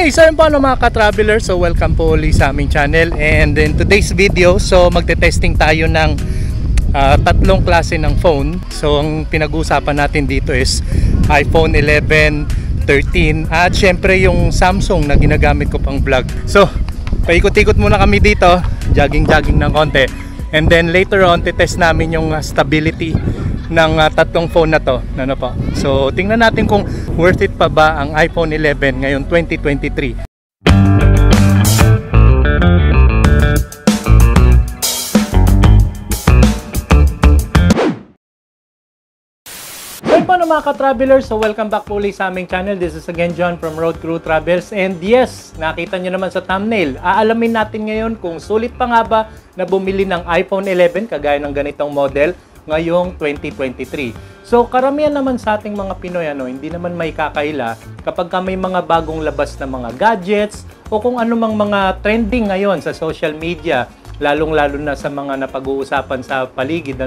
Hey, so yun po mga ka-traveler. So welcome po ulit sa aming channel. And in today's video, so magte-testing tayo ng tatlong klase ng phone. So ang pinag-uusapan natin dito is iPhone 11, 13 at syempre yung Samsung na ginagamit ko pang vlog. So paikot-ikot muna kami dito, jogging-jogging ng konti. And then later on, titest namin yung stability ng tatlong phone na to. Ano po? So tingnan natin kung worth it pa ba ang iPhone 11 ngayon 2023. Paano mga ka-travelers? So welcome back po ulit sa aming channel. This is again John from Road Crew Travels. And yes, nakita nyo naman sa thumbnail, aalamin natin ngayon kung sulit pa nga ba na bumili ng iPhone 11 kagaya ng ganitong model ngayong 2023. So karamihan naman sa ating mga Pinoy, hindi naman may kakaila kapag may mga bagong labas na mga gadgets o kung anumang mga trending ngayon sa social media, lalong-lalo na sa mga napag-uusapan sa paligid,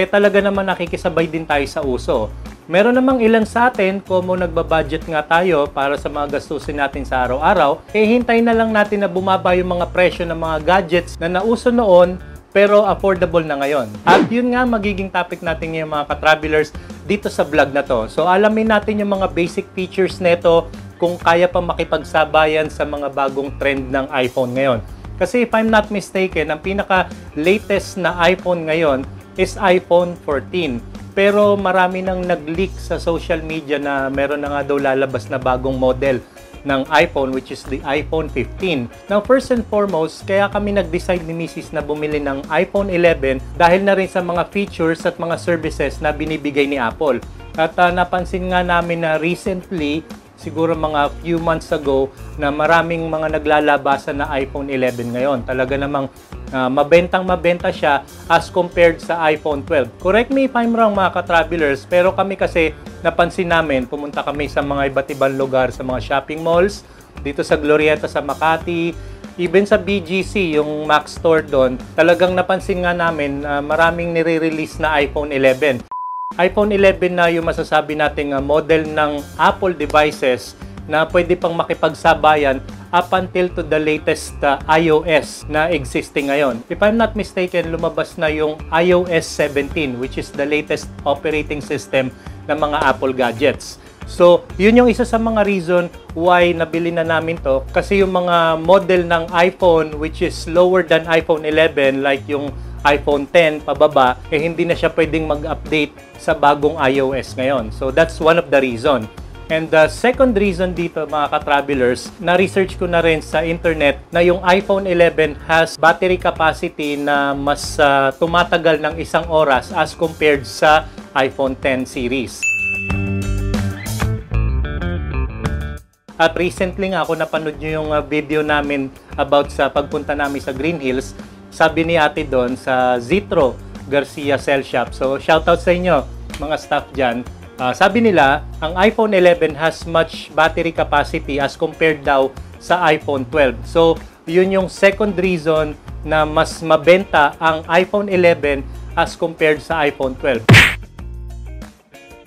talaga naman nakikisabay din tayo sa uso. Meron namang ilan sa atin, kung nagbabudget nga tayo para sa mga gastusin natin sa araw-araw, hintay na lang natin na bumaba yung mga presyo ng mga gadgets na nauso noon pero affordable na ngayon. At yun nga magiging topic natin ngayon mga ka-travelers dito sa vlog na to. So alamin natin yung mga basic features nito, kung kaya pa makipagsabayan sa mga bagong trend ng iPhone ngayon. Kasi if I'm not mistaken, ang pinaka-latest na iPhone ngayon is iPhone 14. Pero marami nang nag-leak sa social media na meron na nga daw lalabas na bagong model ng iPhone, which is the iPhone 15. Now, first and foremost, kaya kami nag-decide ni Mrs. na bumili ng iPhone 11 dahil na rin sa mga features at mga services na binibigay ni Apple. At napansin nga namin na recently, siguro mga few months ago, na maraming mga naglalabasan na iPhone 11 ngayon. Talaga namang mabentang-mabenta siya as compared sa iPhone 12. Correct me if I'm wrong mga ka-travelers, pero kami kasi napansin namin, pumunta kami sa mga iba't ibang lugar, sa mga shopping malls, dito sa Glorieta sa Makati, even sa BGC, yung Mac Store doon, talagang napansin nga namin maraming nire-release na iPhone 11. iPhone 11 na yung masasabi nating model ng Apple devices na pwede pang makipagsabayan up until to the latest iOS na existing ngayon. If I'm not mistaken, lumabas na yung iOS 17, which is the latest operating system ng mga Apple gadgets. So, yun yung isa sa mga reason why nabili na namin to. Kasi yung mga model ng iPhone which is lower than iPhone 11, like yung iPhone 10 pababa, hindi na siya pwedeng mag-update sa bagong iOS ngayon. So, that's one of the reason. And the second reason dito mga ka-travelers, na-research ko na rin sa internet na yung iPhone 11 has battery capacity na mas tumatagal ng 1 oras as compared sa iPhone 10 series. At recently nga ako napanood nyo yung video namin about sa pagpunta namin sa Green Hills. Sabi ni ate doon sa Zitro Garcia Cell Shop. So shoutout sa inyo mga staff dyan. Sabi nila, ang iPhone 11 has much battery capacity as compared daw sa iPhone 12. So, yun yung second reason na mas mabenta ang iPhone 11 as compared sa iPhone 12.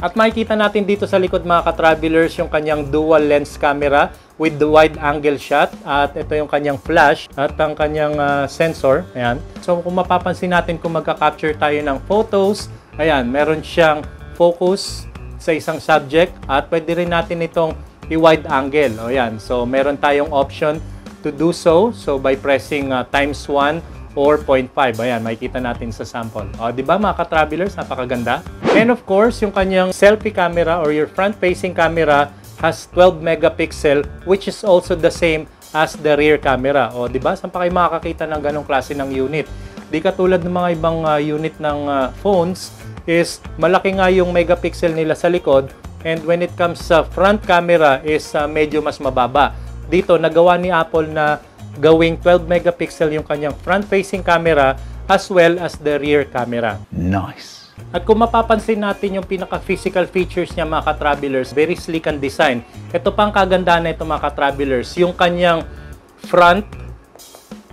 At makikita natin dito sa likod mga ka-travelers yung kanyang dual lens camera with the wide angle shot. At ito yung kanyang flash at ang kanyang sensor. Ayan. So, kung mapapansin natin kung magka-capture tayo ng photos, ayan, meron siyang focus sa isang subject at pwede rin natin itong i-wide angle. O yan. So, meron tayong option to do so. So, by pressing times 1 or 0.5. Ayan, makikita natin sa sample. O, diba mga ka-travelers? Napakaganda. And of course, yung kanyang selfie camera or your front-facing camera has 12 megapixel which is also the same as the rear camera. O, diba? Saan pa kayo makakakita ng ganong klase ng unit? Di katulad ng mga ibang unit ng phones, is malaki nga yung megapixel nila sa likod, and when it comes sa front camera is medyo mas mababa. Dito nagawa ni Apple na gawing 12 megapixel yung kanyang front-facing camera as well as the rear camera. Nice! At kung mapapansin natin yung pinaka-physical features niya mga ka-travelers, very sleek ang design. Ito pang kagandahan na ito mga ka-travelers, yung kanyang front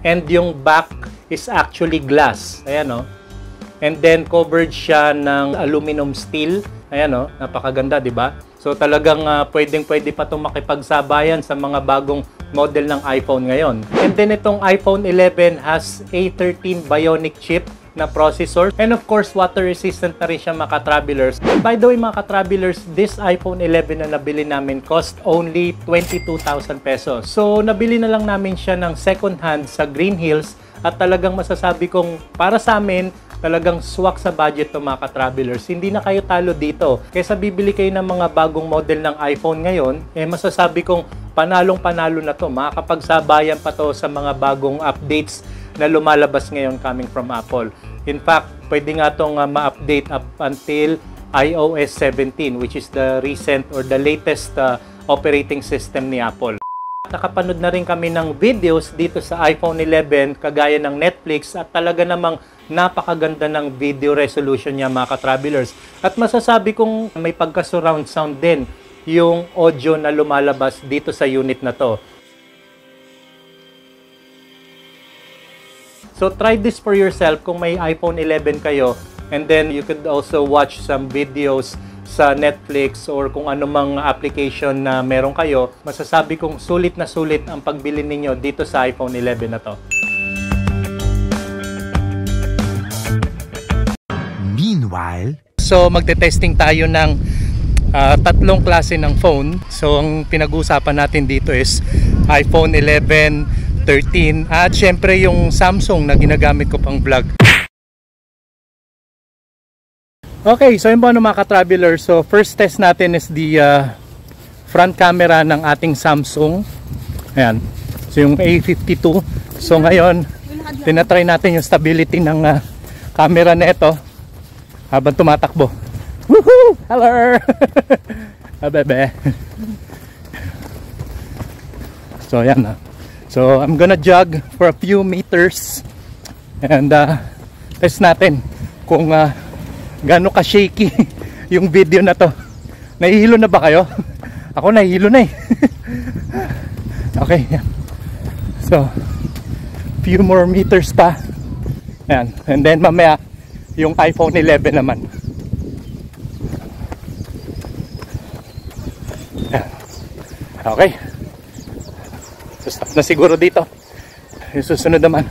and yung back is actually glass. Ayan o. And then covered siya ng aluminum steel. Ayan o, napakaganda, di ba? So talagang pwedeng-pwede pa itong makipagsabayan sa mga bagong model ng iPhone ngayon. And then itong iPhone 11 has a 13 Bionic chip na processor. And of course, water resistant na rin siya mga ka-travelers. And by the way mga ka-travelers, this iPhone 11 na nabili namin cost only 22,000 pesos. So nabili na lang namin siya ng second hand sa Green Hills at talagang masasabi kong para sa amin, talagang swak sa budget to mga ka-travelers. Hindi na kayo talo dito. Kaysa bibili kayo ng mga bagong model ng iPhone ngayon, masasabi kong panalong-panalo na to. Makakapagsabayan pa to sa mga bagong updates na lumalabas ngayon coming from Apple. In fact, pwede nga itong ma-update up until iOS 17, which is the recent or the latest operating system ni Apple. Nakapanood na rin kami ng videos dito sa iPhone 11 kagaya ng Netflix at talaga namang napakaganda ng video resolution niya mga ka-travelers. At masasabi kong may pagka-surround sound din yung audio na lumalabas dito sa unit na to. So try this for yourself kung may iPhone 11 kayo, and then you could also watch some videos sa Netflix or kung anumang application na meron kayo. Masasabi kong sulit na sulit ang pagbili ninyo dito sa iPhone 11 na to. Meanwhile, so magte-testing tayo ng tatlong klase ng phone. So ang pinag-uusapan natin dito is iPhone 11, 13 at syempre yung Samsung na ginagamit ko pang vlog. Okay, so yun po mga ka-traveler. So first test natin is the front camera ng ating Samsung. Ayan. So yung A52. So ngayon, tinatry natin yung stability ng camera na ito habang tumatakbo. Woohoo! Hello! Bebe. So yan na. So I'm gonna jog for a few meters and test natin kung gaano ka shaky yung video na to. Nahihilo na ba kayo? Ako nahihilo na eh. Okay. So few more meters pa. Ayan. And then mamaya yung iPhone 11 naman. Ayan. Okay. So stop na siguro dito. Yung susunod naman.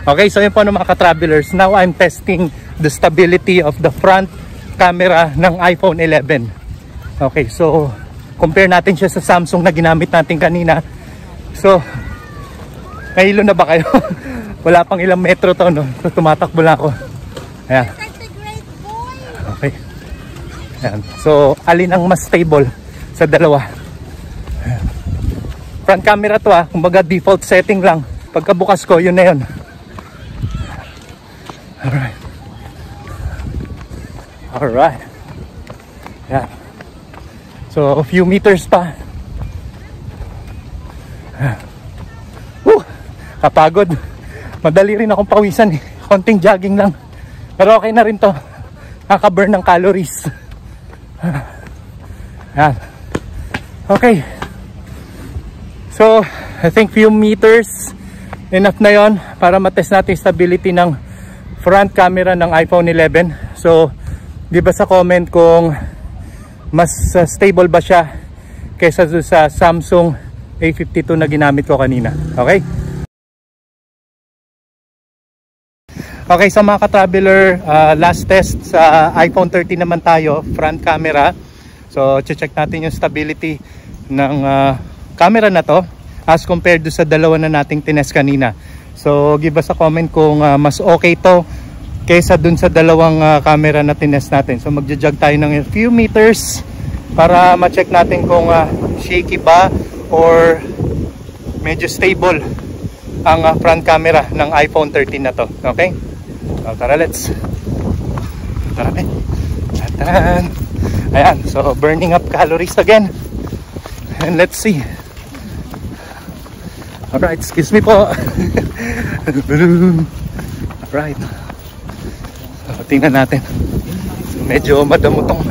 Okay, so yun po mga ka-travelers. Now I'm testing the stability of the front camera ng iPhone 11. Okay, so compare natin siya sa Samsung na ginamit natin kanina. So nahilo na ba kayo? Wala pang ilang metro to, no? So tumatakbo lang ako. Ayan. Okay. Ayan. So alin ang mas stable sa dalawa? Ayan. Front camera to kumbaga default setting lang. Pagkabukas ko, yun na yun. Alright. Alright. Yeah. So a few meters pa. Kapagod. Madali rin akong pawisan eh. Konting jogging lang. Pero okay na rin to. Nakaka-burn ng calories. Yan. Okay. So I think few meters enough na yon para matest natin stability ng front camera ng iPhone 11. So di ba sa comment kung mas stable ba siya kaysa sa Samsung A52 na ginamit ko kanina. Okay? Okay, so mga ka-traveler, last test sa iPhone 13 naman tayo, front camera. So check natin yung stability ng camera na to as compared to sa dalawa na nating tinest kanina. So give us a comment kung mas okay to kaysa dun sa dalawang camera na tinest natin. So magja-jog tayo ng a few meters para ma-check natin kung shaky ba or medyo stable ang front camera ng iPhone 13 na to. Okay? So tara, let's. Tara, ayan, so burning up calories again. And let's see. Alright, excuse me po. Alright. So, tingnan natin. So, medyo madamo tong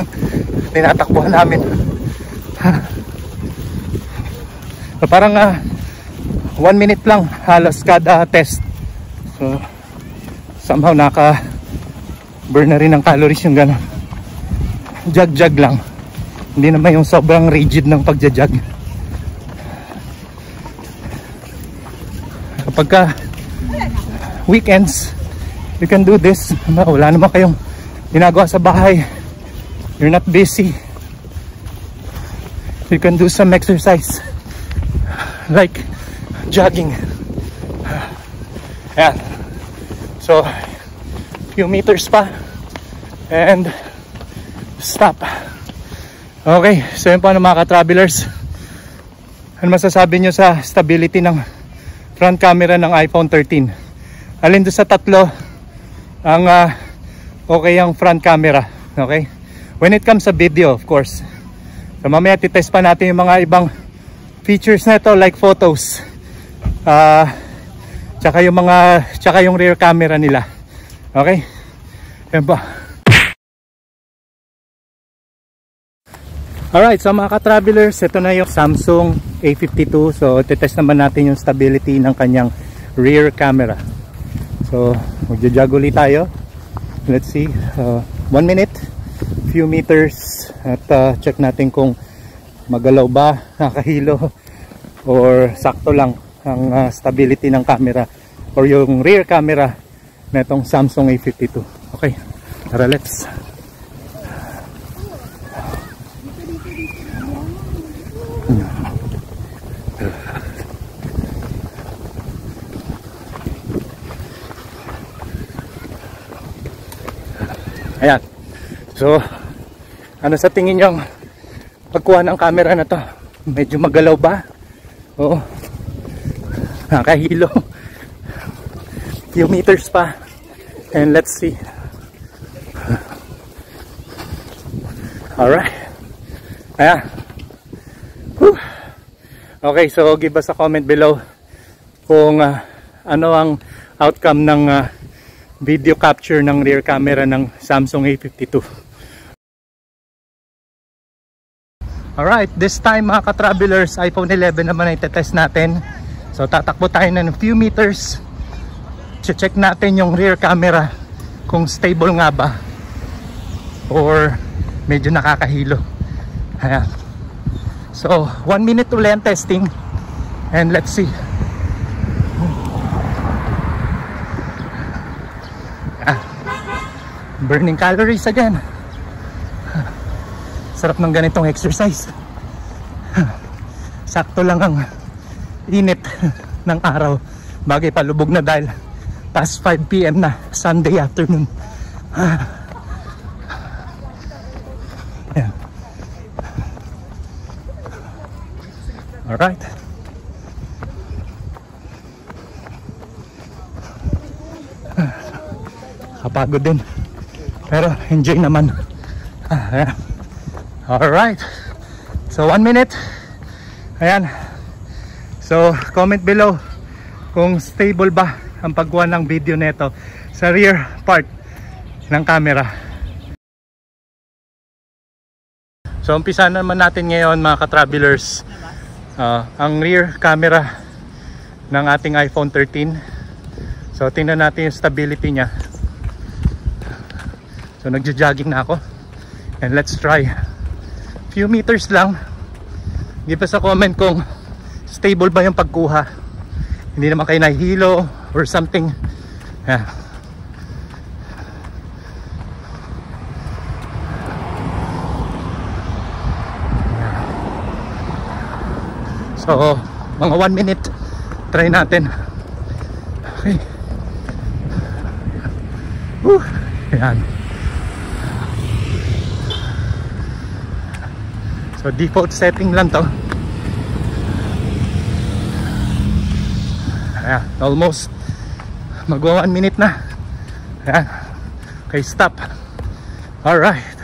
tinatakbuhan namin. So, parang 1 minute lang halos kada test. So somehow naka burn na rin ng calories yung gano'n. Jog lang, hindi naman yung sobrang rigid ng pagja-jog. Kapag ka weekends, you can do this. Wala naman kayong ginagawa sa bahay, you're not busy, you can do some exercise like jogging. Ayan. So few meters pa and stop. Okay, so yun po mga ka-travelers. Ano masasabi nyo sa stability ng front camera ng iPhone 13? Alin doon sa tatlo ang okay ang front camera? Okay, when it comes sa video, of course. So mamaya titest pa natin yung mga ibang features na ito like photos, tsaka yung rear camera nila. Okay, yan po. Alright, so mga ka-travelers, ito na yung Samsung A52. So titest naman natin yung stability ng kanyang rear camera. So magja-jog ulit tayo. Let's see, 1 minute, few meters, at check natin kung magalaw ba, nakahilo, or sakto lang ang stability ng camera or yung rear camera na itong Samsung A52. Okay, tara, let's. Ayan. So, ano sa tingin nyo pagkuha ng camera na to? Medyo magalaw ba? Oo. Nakahilo. Few meters pa. And let's see. Alright. Ayan. Whew. Okay, so give us a comment below kung ano ang outcome ng video capture ng rear camera ng Samsung A52. Alright, this time mga ka-travelers, iPhone 11 naman ay tetest natin. So tatakbo tayo ng few meters. Check natin yung rear camera kung stable nga ba or medyo nakakahilo. Ayan. So 1 minute ulit ang testing and let's see. Burning calories again. Sarap ng ganitong exercise. Sakto lang ang init ng araw. Bagay palubog na dahil past 5 PM na Sunday afternoon. Ayan. Alright. Kapagod din. Pero enjoy naman. Ayan. Alright. So 1 minute. Ayan. So comment below kung stable ba ang pagkuha ng video nito sa rear part ng camera. So umpisa naman natin ngayon mga ka-travelers, ang rear camera ng ating iPhone 13. So tingnan natin yung stability niya. So nagja-jogging na ako and let's try. Few meters lang. Give us a comment kung stable ba yung pagkuha. Hindi naman kayo nahihilo or something. Yeah. So mga 1 minute try natin. Okay. Ayan. So default setting lang to. Ayan, almost magwa 1 minute na. Ayan. Okay, stop. Alright.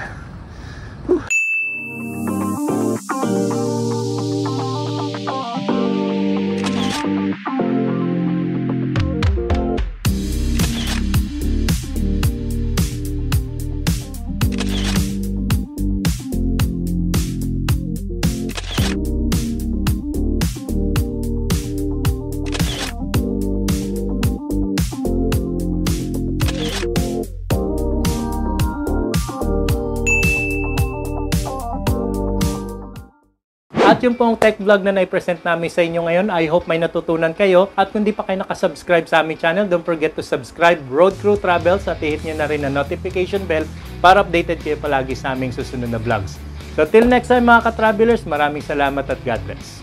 yun po ang tech vlog na nai-present namin sa inyo ngayon. I hope may natutunan kayo. At kung di pa kayo nakasubscribe sa aming channel, don't forget to subscribe Road Crew Travels at i-hit nyo na rin ang notification bell para updated kayo palagi sa aming susunod na vlogs. So till next time mga ka-travelers, maraming salamat at God bless.